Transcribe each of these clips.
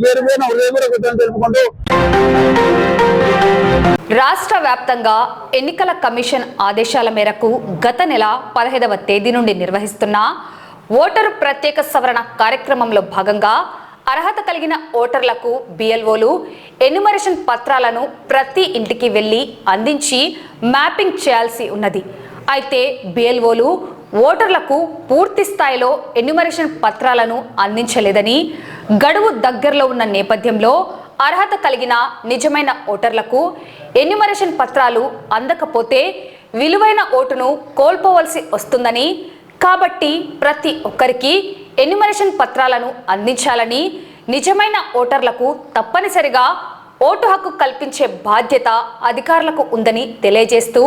పేరు మీద హృదయపూర్వక తెలుపుకుంటూ రాష్ట్ర వ్యాప్తంగా ఎన్నికల కమిషన్ ఆదేశాల మేరకు గత నెల 15వ తేదీ నుండి నిర్వహిస్తున్న ఓటరు ప్రత్యేక సవరణ కార్యక్రమంలో భాగంగా అర్హత కలిగిన ఓటర్లకు బిఎల్ఓలు ఎన్యుమరేషన్ పత్రాలను ప్రతి ఇంటికి వెళ్లి అందించి మ్యాపింగ్ చేయాల్సి ఉన్నది. అయితే బిఎల్ఓలు ఓటర్లకు పూర్తి స్థాయిలో ఎన్యుమరేషన్ పత్రాలను అందించలేదని, గడువు దగ్గరలో ఉన్న నేపథ్యంలో అర్హత కలిగిన నిజమైన ఓటర్లకు ఎన్యుమరేషన్ పత్రాలు అందకపోతే విలువైన ఓటును కోల్పోవలసి వస్తుందని, కాబట్టి ప్రతి ఒక్కరికి ఎన్యుమరేషన్ పత్రాలను అందించాలని, నిజమైన ఓటర్లకు తప్పనిసరిగా ఓటు హక్కు కల్పించే బాధ్యత అధికారులకు ఉందని తెలియజేస్తూ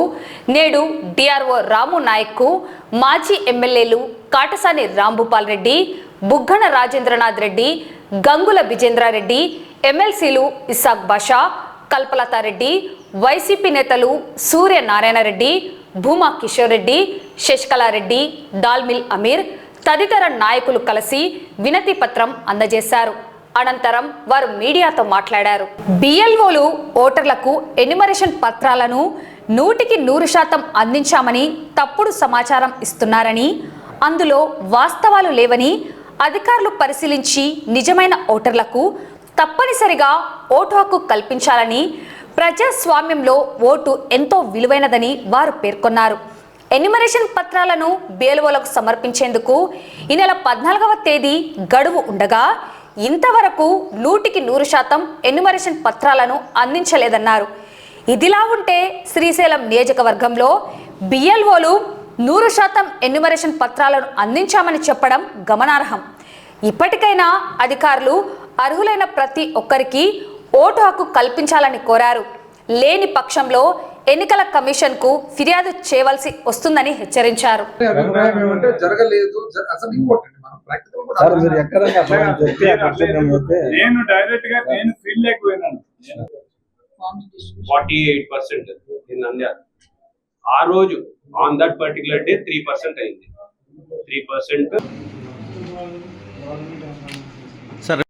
నేడు డిఆర్ఓ రాము నాయక్కు మాజీ ఎమ్మెల్యేలు కాటసాని రాంభూపాల్ రెడ్డి, బుగ్గన రాజేంద్రనాథ్ రెడ్డి, గంగుల విజేంద్రారెడ్డి, ఎమ్మెల్సీలు ఇసాక్ బాషా, కల్పలతారెడ్డి, వైసీపీ నేతలు సూర్యనారాయణ రెడ్డి, భూమా కిషోర్ రెడ్డి, శశికళారెడ్డి, డాల్మిల్ అమీర్ తదితర నాయకులు కలిసి వినతి పత్రం అందజేశారు. అనంతరం వారు మీడియాతో మాట్లాడారు. బిఎల్ఓలు ఓటర్లకు ఎన్యుమరేషన్ పత్రాలను 100% అందించామని తప్పుడు సమాచారం ఇస్తున్నారని, అందులో వాస్తవాలు లేవని, అధికారులు పరిశీలించి నిజమైన ఓటర్లకు తప్పనిసరిగా ఓటు హక్కు కల్పించాలని, ప్రజాస్వామ్యంలో ఓటు ఎంతో విలువైనదని వారు పేర్కొన్నారు. ఎన్యుమరేషన్ పత్రాలను బిఎల్ఓలకు సమర్పించేందుకు ఈ నెల 14వ తేదీ గడువు ఉండగా ఇంతవరకు 100% ఎన్యుమరేషన్ పత్రాలను అందించలేదన్నారు. ఇదిలా ఉంటే శ్రీశైలం నియోజకవర్గంలో బిఎల్ఓలు 100% ఎన్యుమరేషన్ పత్రాలను అందించామని చెప్పడం గమనార్హం. ఇప్పటికైనా అధికారులు అర్హులైన ప్రతి ఒక్కరికి ఓటు హక్కు కల్పించాలని కోరారు. లేని పక్షంలో ఎన్నికల కమిషన్ కు ఫిర్యాదు చేయవలసి వస్తుందని హెచ్చరించారు. నేను డైరెక్ట్ గా నేను ఫీల్డ్ లేక పోయినాను. 48% ఇన్ నంద్యాల. ఆ రోజు ఆన్ దట్ పర్టికులర్ డే 3% అయింది. 3% సరే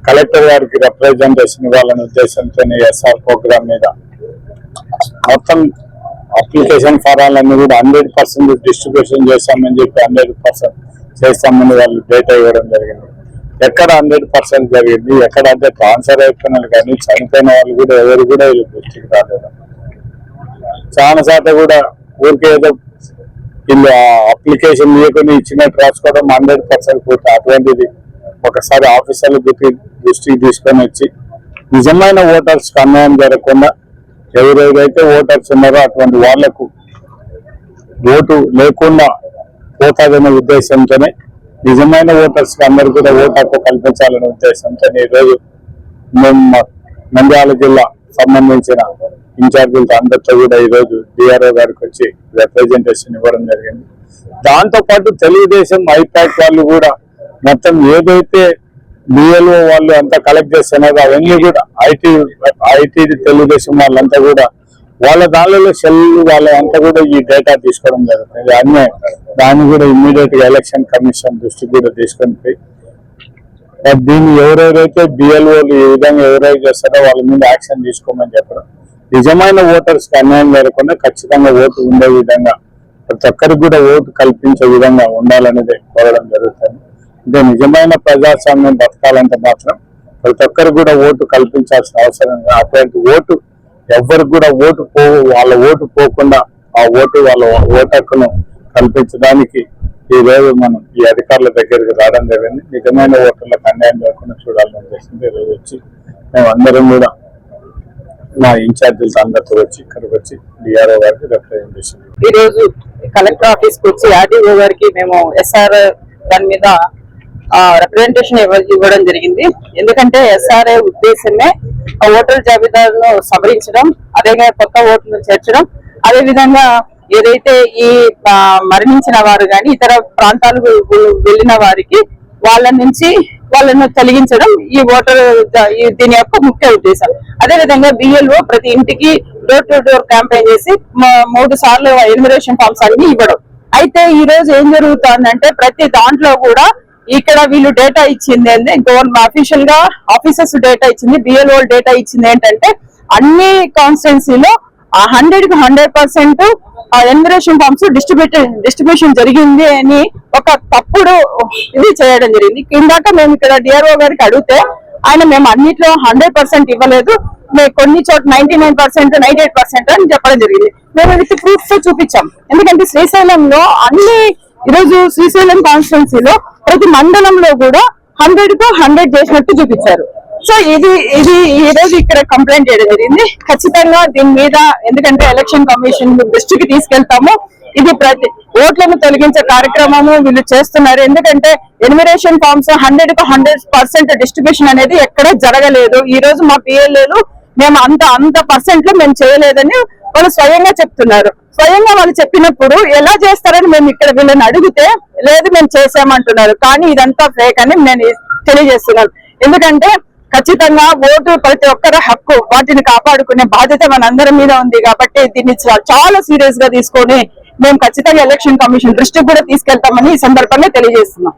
కలెక్టర్ గారికి రిప్రజెంటేషన్ ఇవ్వాలనే ఉద్దేశంతో ఎస్ఆర్ ప్రోగ్రామ్ మీద మొత్తం అప్లికేషన్ ఫారాలన్నీ కూడా 100% డిస్ట్రిబ్యూషన్ చేస్తామని చెప్పి 100% చేస్తామని వాళ్ళు డేటా ఇవ్వడం జరిగింది. ఎక్కడ 100% జరిగింది, ఎక్కడ అంటే ట్రాన్స్ఫర్ అయిపోయినారు కానీ చనిపోయిన వాళ్ళు కూడా ఎవరు కూడా వీళ్ళు దృష్టికి రాలేదు. చాలా శాతం కూడా ఊరికే ఏదో వీళ్ళు అప్లికేషన్ ఇవ్వకొని ఇచ్చినట్టు రాసుకోవడం 100% పూర్తి. అటువంటిది ఒకసారి ఆఫీసర్లు దృష్టికి తీసుకొని వచ్చి నిజమైన ఓటర్స్కి అన్యాయం జరగకుండా ఎవరెవరైతే ఓటర్స్ ఉన్నారో అటువంటి వాళ్లకు ఓటు లేకుండా పోతాదనే ఉద్దేశంతోనే నిజమైన ఓటర్స్కి అందరూ కూడా ఓటు హక్కు కల్పించాలనే ఉద్దేశంతో ఈరోజు మేము నంద్యాల జిల్లా సంబంధించిన ఇన్ఛార్జీలతో అందరితో కూడా ఈరోజు డిఆర్ఓ గారికి వచ్చి రిప్రజెంటేషన్ ఇవ్వడం జరిగింది. దాంతోపాటు తెలుగుదేశం ఐపాక్ వాళ్ళు కూడా మొత్తం ఏదైతే బిఎల్ఓ వాళ్ళు అంతా కలెక్ట్ చేస్తున్నారో అవన్నీ కూడా ఐటీ తెలుగుదేశం వాళ్ళంతా కూడా వాళ్ళ దానిలో సెల్ వాళ్ళంతా కూడా ఈ డేటా తీసుకోవడం జరుగుతుంది. అన్నీ దాన్ని కూడా ఇమ్మీడియట్ గా ఎలక్షన్ కమిషన్ దృష్టికి కూడా తీసుకొని పోయి దీన్ని ఎవరెవరైతే బిఎల్ఓలు ఈ విధంగా ఎవరైతే చేస్తారో వాళ్ళ మీద యాక్షన్ తీసుకోమని చెప్పడం, నిజమైన ఓటర్స్ కి అన్యాయం జరగకుండా ఖచ్చితంగా ఓటు ఉండే విధంగా ప్రతి ఒక్కరికి కూడా ఓటు కల్పించే విధంగా ఉండాలనేది కోరడం జరుగుతుంది. అంటే నిజమైన ప్రజాస్వామ్యం బతకాలంటే మాత్రం ప్రతి ఒక్కరికి కూడా ఓటు కల్పించాల్సిన అవసరం. అటువంటి ఓటు ఎవరికి కూడా వాళ్ళ ఓటు పోకుండా ఆ ఓటు వాళ్ళ ఓటు హక్కును కల్పించడానికి ఈ రోజు మనం ఈ అధికారుల దగ్గరికి రావడం జరిగింది. నిజమైన ఓటర్లకు అన్యాయం జరగకుండా చూడాలని ఉద్దేశంతో ఈరోజు వచ్చి మేము అందరం కూడా మా ఇన్ఛార్జీలతో అందరితో వచ్చి ఇక్కడికి వచ్చి డిఆర్ఓ గారికి రిప్రజెంటేషన్ ఈ రోజు కలెక్టర్ ఆఫీస్ కి వచ్చి ఆర్డీఓ గారికి మేము ఎస్ఆర్ దాని మీద రిప్రజెంటేషన్ ఇవ్వడం జరిగింది. ఎందుకంటే ఎస్ఆర్ఐ ఉద్దేశమే ఓటర్ జాబితాను సవరించడం, అదేగా కొత్త ఓట్లను చేర్చడం, అదే విధంగా ఏదైతే ఈ మరణించిన వారు కానీ ఇతర ప్రాంతాలకు వెళ్ళిన వారికి వాళ్ళ నుంచి వాళ్ళను తొలగించడం ఈ ఓటర్ దీని యొక్క ముఖ్య ఉద్దేశం. అదే విధంగా బిఎల్ఓ ప్రతి ఇంటికి డోర్ టు డోర్ క్యాంపెయిన్ చేసి 3 సార్లు ఎన్యుమరేషన్ ఫార్మ్స్ అన్ని ఇవ్వడం. అయితే ఈ రోజు ఏం జరుగుతుందంటే ప్రతి దాంట్లో కూడా ఇక్కడ వీళ్ళు డేటా ఇచ్చింది ఏంటి, గవర్నమెంట్ అఫీషియల్ గా ఆఫీసర్స్ డేటా ఇచ్చింది, బిఎల్ఓ డేటా ఇచ్చింది ఏంటంటే అన్ని కాన్స్టిట్యున్సీలో 100% ఎన్యుమరేషన్ ఫార్మ్స్ డిస్ట్రిబ్యూషన్ జరిగింది అని ఒక తప్పుడు ఇది చేయడం జరిగింది. ఇందాక మేము ఇక్కడ డిఆర్ఓ గారికి అడిగితే ఆయన మేము అన్నిట్లో 100% ఇవ్వలేదు, మేము కొన్ని చోట 99%, 98% అని చెప్పడం జరిగింది. మేము విత్ ప్రూఫ్ తో చూపించాం. ఎందుకంటే శ్రీశైలంలో ఈరోజు శ్రీశైలం కాన్స్టిట్యున్సీలో ప్రతి మండలంలో కూడా 100% చేసినట్టు చూపించారు. సో ఇది ఈ రోజు ఇక్కడ కంప్లైంట్ చేయడం జరిగింది. ఖచ్చితంగా దీని మీద ఎందుకంటే ఎలక్షన్ కమిషన్ దృష్టికి తీసుకెళ్తాము. ఇది ప్రతి ఓట్లను తొలగించే కార్యక్రమము వీళ్ళు చేస్తున్నారు. ఎందుకంటే ఎన్యుమరేషన్ ఫార్మ్స్ 100% డిస్ట్రిబ్యూషన్ అనేది ఎక్కడ జరగలేదు. ఈ రోజు మా పిఎల్ఏలు మేము అంత పర్సెంట్ లో మేము చేయలేదని వాళ్ళు స్వయంగా చెప్తున్నారు. స్వయంగా వాళ్ళు చెప్పినప్పుడు ఎలా చేస్తారని మేము ఇక్కడ వీళ్ళని అడిగితే లేదు మేము చేసామంటున్నారు. కానీ ఇదంతా ఫేక్ అని నేను తెలియజేస్తున్నాను. ఎందుకంటే ఖచ్చితంగా ఓటు ప్రతి ఒక్కరి హక్కు, వాటిని కాపాడుకునే బాధ్యత మనందరి మీద ఉంది. కాబట్టి దీన్ని చాలా సీరియస్ గా తీసుకొని మేము ఖచ్చితంగా ఎలక్షన్ కమిషన్ దృష్టికి కూడా తీసుకెళ్తామని ఈ సందర్భంగా తెలియజేస్తున్నాం.